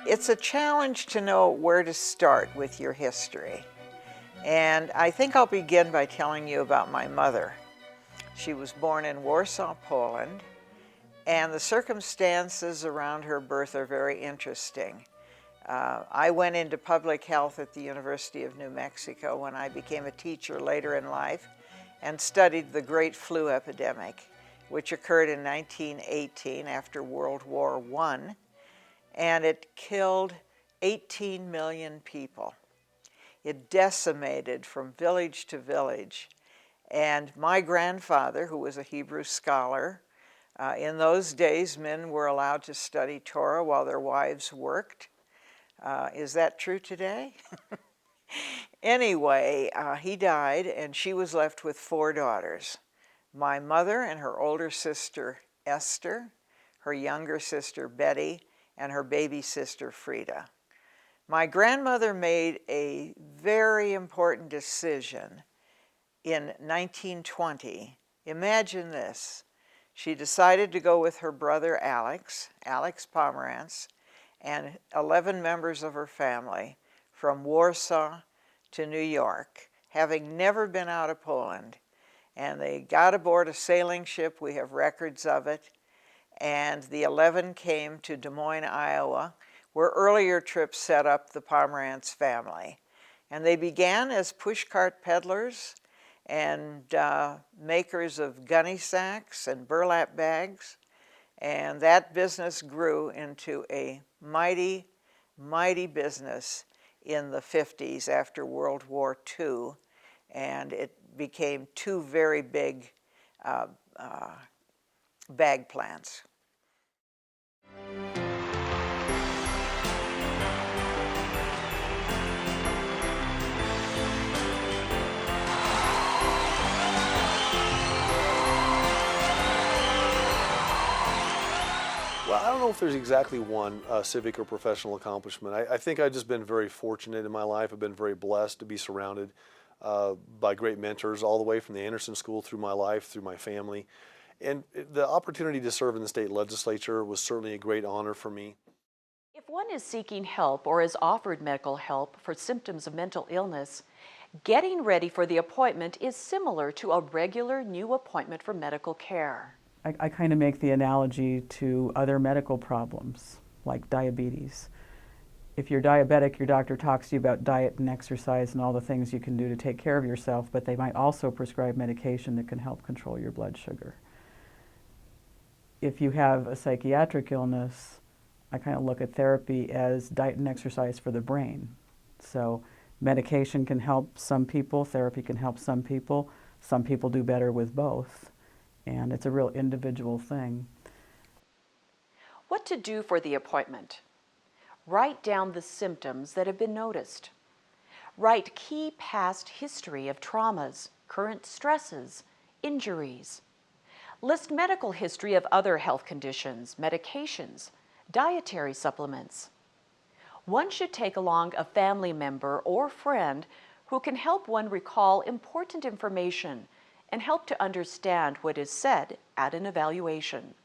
It's a challenge to know where to start with your history. And I think I'll begin by telling you about my mother. She was born in Warsaw, Poland, and the circumstances around her birth are very interesting. I went into public health at the University of New Mexico when I became a teacher later in life and studied the Great Flu Epidemic, which occurred in 1918 after World War I, and it killed 18 million people. It decimated from village to village. And my grandfather, who was a Hebrew scholar, in those days men were allowed to study Torah while their wives worked. Is that true today? Anyway, he died and she was left with 4 daughters. My mother and her older sister Esther, her younger sister Betty, and her baby sister Frida. My grandmother made a very important decision in 1920. Imagine this. She decided to go with her brother Alex Pomerantz, and 11 members of her family from Warsaw to New York, having never been out of Poland. And they got aboard a sailing ship, we have records of it, and the 11 came to Des Moines, Iowa, where earlier trips set up the Pomerantz family. And they began as pushcart peddlers and makers of gunny sacks and burlap bags. And that business grew into a mighty, mighty business in the 50s after World War II. And it became 2 very big bag plants. Well, I don't know if there's exactly one civic or professional accomplishment. I think I've just been very fortunate in my life. I've been very blessed to be surrounded by great mentors all the way from the Anderson School through my life, through my family. And the opportunity to serve in the state legislature was certainly a great honor for me. If one is seeking help or is offered medical help for symptoms of mental illness, getting ready for the appointment is similar to a regular new appointment for medical care. I kind of make the analogy to other medical problems, like diabetes. If you're diabetic, your doctor talks to you about diet and exercise and all the things you can do to take care of yourself, but they might also prescribe medication that can help control your blood sugar. If you have a psychiatric illness, I kind of look at therapy as diet and exercise for the brain. So medication can help some people, therapy can help some people do better with both. And it's a real individual thing. What to do for the appointment? Write down the symptoms that have been noticed. Write key past history of traumas, current stresses, injuries. List medical history of other health conditions, medications, dietary supplements. One should take along a family member or friend who can help one recall important information and help to understand what is said at an evaluation.